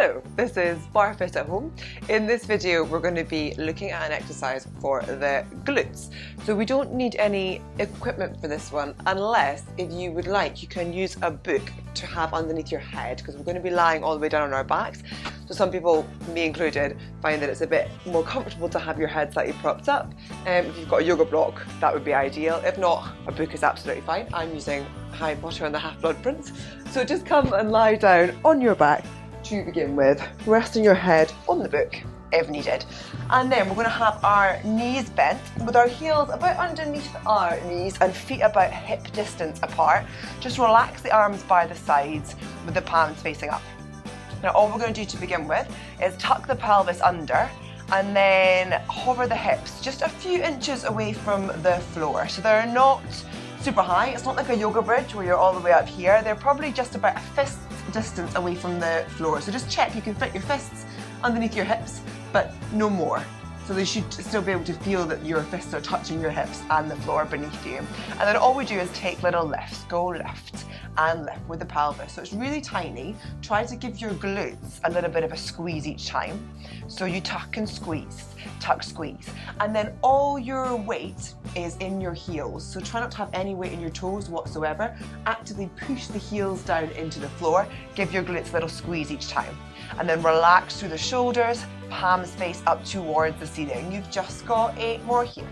Hello, this is Barre Fit at home. In this video we're going to be looking at an exercise for the glutes. So we don't need any equipment for this one unless, if you would like, you can use a book to have underneath your head, because we're going to be lying all the way down on our backs. So some people, me included, find that it's a bit more comfortable to have your head slightly propped up. If you've got a yoga block, that would be ideal. If not, a book is absolutely fine. I'm using Harry Potter and the Half-Blood Prince. So just come and lie down on your back to begin with, resting your head on the book if needed. And then we're going to have our knees bent with our heels about underneath our knees and feet about hip distance apart. Just relax the arms by the sides with the palms facing up. Now all we're going to do to begin with is tuck the pelvis under and then hover the hips just a few inches away from the floor. So they're not super high. It's not like a yoga bridge where you're all the way up here. They're probably just about a fist distance away from the floor. So just check you can fit your fists underneath your hips, but no more. So they should still be able to feel that your fists are touching your hips and the floor beneath you. And then all we do is take little lifts, go left and left with the pelvis. So it's really tiny. Try to give your glutes a little bit of a squeeze each time. So you tuck and squeeze, tuck, squeeze. And then all your weight is in your heels. So try not to have any weight in your toes whatsoever. Actively push the heels down into the floor. Give your glutes a little squeeze each time. And then relax through the shoulders, palms face up towards the ceiling. You've just got 8 more here.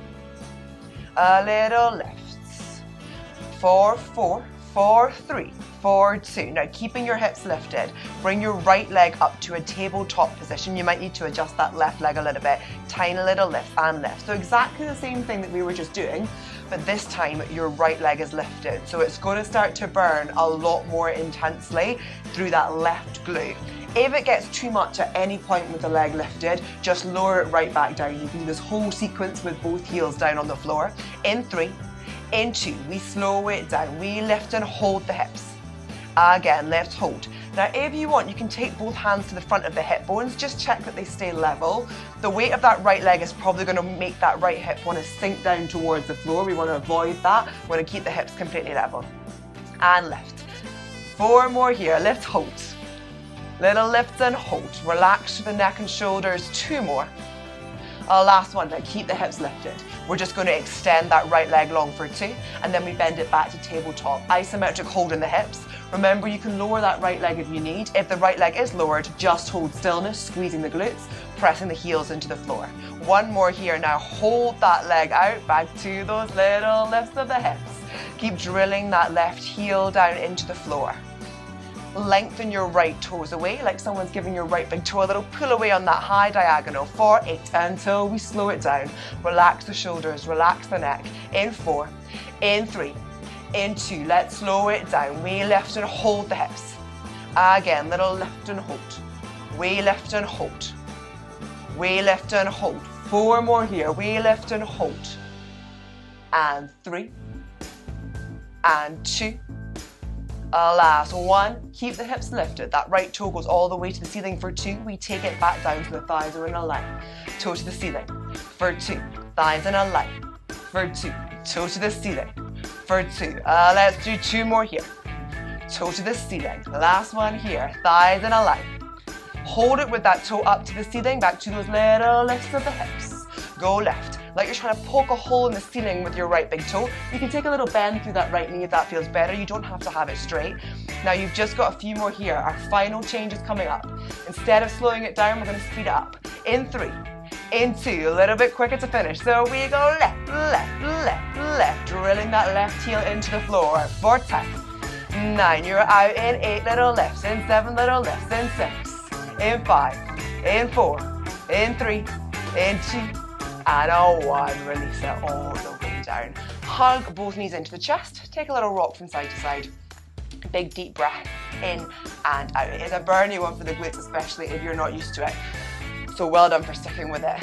A little lifts. 4, 4, 4, 3, 4, 2. Now keeping your hips lifted, bring your right leg up to a tabletop position. You might need to adjust that left leg a little bit. Tiny little lift and lift. So exactly the same thing that we were just doing, but this time your right leg is lifted. So it's going to start to burn a lot more intensely through that left glute. If it gets too much at any point with the leg lifted, just lower it right back down. You can do this whole sequence with both heels down on the floor. In 3, in 2, we slow it down. We lift and hold the hips. Again, lift, hold. Now, if you want, you can take both hands to the front of the hip bones. Just check that they stay level. The weight of that right leg is probably going to make that right hip want to sink down towards the floor. We want to avoid that. We want to keep the hips completely level. And lift. 4 more here. Lift, hold. Little lift and hold. Relax through the neck and shoulders. 2 more. Our last one, now keep the hips lifted. We're just going to extend that right leg long for 2, and then we bend it back to tabletop. Isometric hold in the hips. Remember, you can lower that right leg if you need. If the right leg is lowered, just hold stillness, squeezing the glutes, pressing the heels into the floor. 1 more here. Now hold that leg out, back to those little lifts of the hips. Keep drilling that left heel down into the floor. Lengthen your right toes away, like someone's giving your right big toe a little pull away on that high diagonal for 8 until we slow it down. Relax the shoulders, relax the neck. In 4, in 3, in 2. Let's slow it down. We lift and hold the hips. Again, little lift and hold. We lift and hold. We lift and hold. 4 more here. We lift and hold. And 3, and 2. Last 1, keep the hips lifted. That right toe goes all the way to the ceiling for 2. We take it back down so the thighs are in a line. Toe to the ceiling for 2. Thighs in a line for 2. Toe to the ceiling for 2. Let's do 2 more here. Toe to the ceiling. Last one here. Thighs in a line. Hold it with that toe up to the ceiling, back to those little lifts of the hips. Go left. Like you're trying to poke a hole in the ceiling with your right big toe. You can take a little bend through that right knee if that feels better. You don't have to have it straight. Now you've just got a few more here. Our final change is coming up. Instead of slowing it down, we're going to speed it up. In 3, in 2, a little bit quicker to finish. So we go left, left, left, left, drilling that left heel into the floor for 10, 9, you're out in 8 little lifts, in 7 little lifts, in 6, in 5, in 4, in 3, in 2, and a 1, release it all the way down. Hug both knees into the chest, take a little rock from side to side. Big deep breath in and out. It is a burny one for the glutes, especially if you're not used to it. So well done for sticking with it.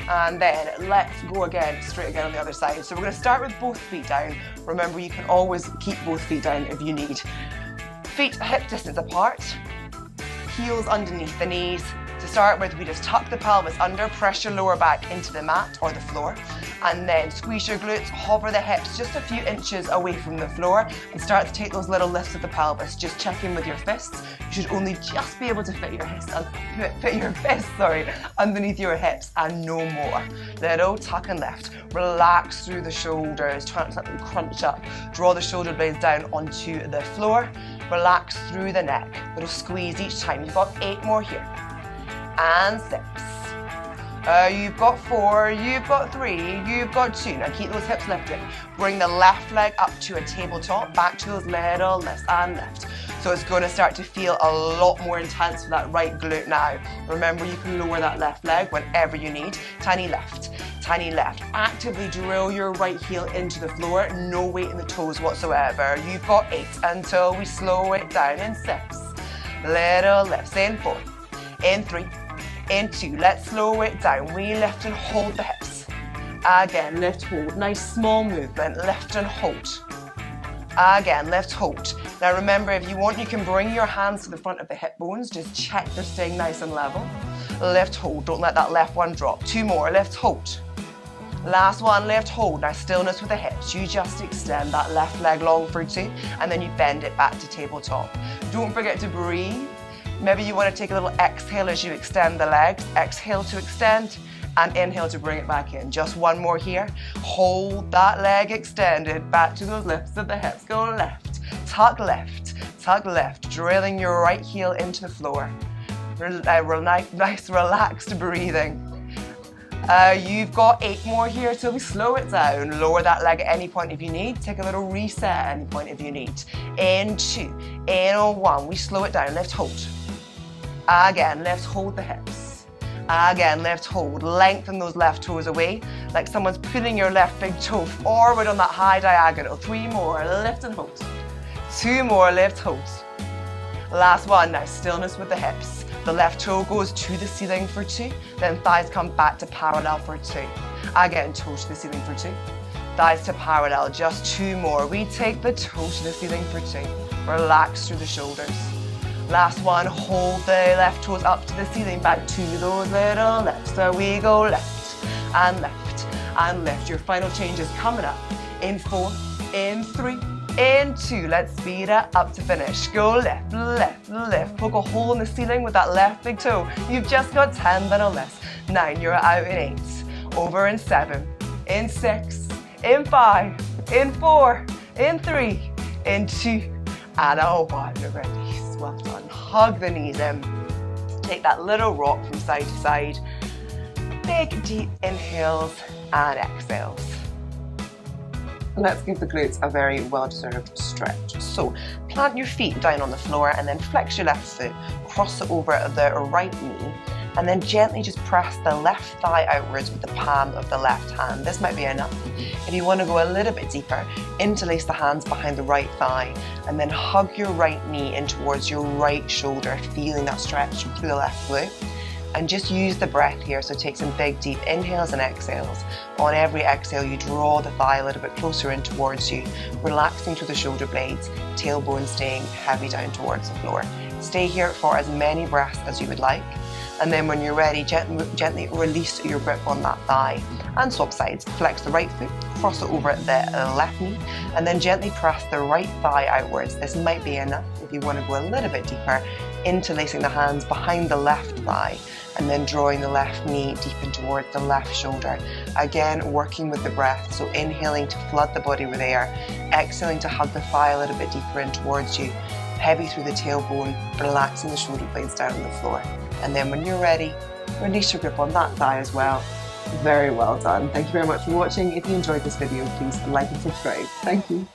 And then let's go again, straight again on the other side. So we're going to start with both feet down. Remember, you can always keep both feet down if you need. Feet hip distance apart, heels underneath the knees, To start with, we just tuck the pelvis under, press your lower back into the mat or the floor, and then squeeze your glutes, hover the hips just a few inches away from the floor, and start to take those little lifts of the pelvis. Just check in with your fists. You should only just be able to fit your fists underneath your hips and no more. Little tuck and lift. Relax through the shoulders. Try not to let them crunch up. Draw the shoulder blades down onto the floor. Relax through the neck. Little squeeze each time. You've got 8 more here. And 6. You've got 4, you've got 3, you've got 2. Now keep those hips lifted. Bring the left leg up to a tabletop, back to those little lifts and lift. So it's going to start to feel a lot more intense for that right glute now. Remember, you can lower that left leg whenever you need. Tiny left, tiny left. Actively drill your right heel into the floor. No weight in the toes whatsoever. You've got 8 until we slow it down in 6. Little lifts in 4, in 3, in 2. Let's slow it down. We lift and hold the hips. Again, lift, hold. Nice small movement. Lift and hold. Again, lift, hold. Now remember, if you want, you can bring your hands to the front of the hip bones. Just check they're staying nice and level. Lift, hold. Don't let that left one drop. 2 more. Lift, hold. Last one, lift, hold. Now stillness with the hips. You just extend that left leg long for 2, and then you bend it back to tabletop. Don't forget to breathe. Maybe you want to take a little exhale as you extend the legs. Exhale to extend, and inhale to bring it back in. Just 1 more here. Hold that leg extended, back to those lifts of the hips. Go left, tuck left, drilling your right heel into the floor. Nice relaxed breathing. You've got 8 more here till we slow it down. Lower that leg at any point if you need. Take a little reset at any point if you need. In 2, in 1, we slow it down. Lift, hold. Again, lift, hold the hips. Again, lift, hold. Lengthen those left toes away, like someone's pulling your left big toe forward on that high diagonal. 3 more, lift and hold. 2 more, lift, hold. Last one, now stillness with the hips. The left toe goes to the ceiling for 2, then thighs come back to parallel for 2. Again, toe to the ceiling for 2. Thighs to parallel, just 2 more. We take the toe to the ceiling for 2. Relax through the shoulders. Last one, hold the left toes up to the ceiling, back to those little lifts. So we go left and left and lift. Your final change is coming up in 4, in 3, in 2. Let's speed it up to finish. Go left, left, left. Poke a hole in the ceiling with that left big toe. You've just got 10 little lifts. 9, you're out in 8. Over in 7, in 6, in 5, in 4, in 3, in 2, and a 1. Release. Well done. Hug the knees in. Take that little rock from side to side. Big deep inhales and exhales. Let's give the glutes a very well-deserved stretch. So plant your feet down on the floor and then flex your left foot, cross it over the right knee, and then gently just press the left thigh outwards with the palm of the left hand. This might be enough. If you want to go a little bit deeper, interlace the hands behind the right thigh and then hug your right knee in towards your right shoulder, feeling that stretch through the left glute. And just use the breath here, so take some big deep inhales and exhales. On every exhale, you draw the thigh a little bit closer in towards you, relaxing through the shoulder blades, tailbone staying heavy down towards the floor. Stay here for as many breaths as you would like. And then when you're ready, gently release your grip on that thigh and swap sides. Flex the right foot, cross it over the left knee, and then gently press the right thigh outwards. This might be enough if you want to go a little bit deeper, interlacing the hands behind the left thigh, and then drawing the left knee deep in towards the left shoulder. Again, working with the breath, so inhaling to flood the body with air, exhaling to hug the thigh a little bit deeper in towards you, heavy through the tailbone, relaxing the shoulder blades down on the floor. And then when you're ready, release your grip on that thigh as well. Very well done. Thank you very much for watching. If you enjoyed this video, please like and subscribe. Thank you.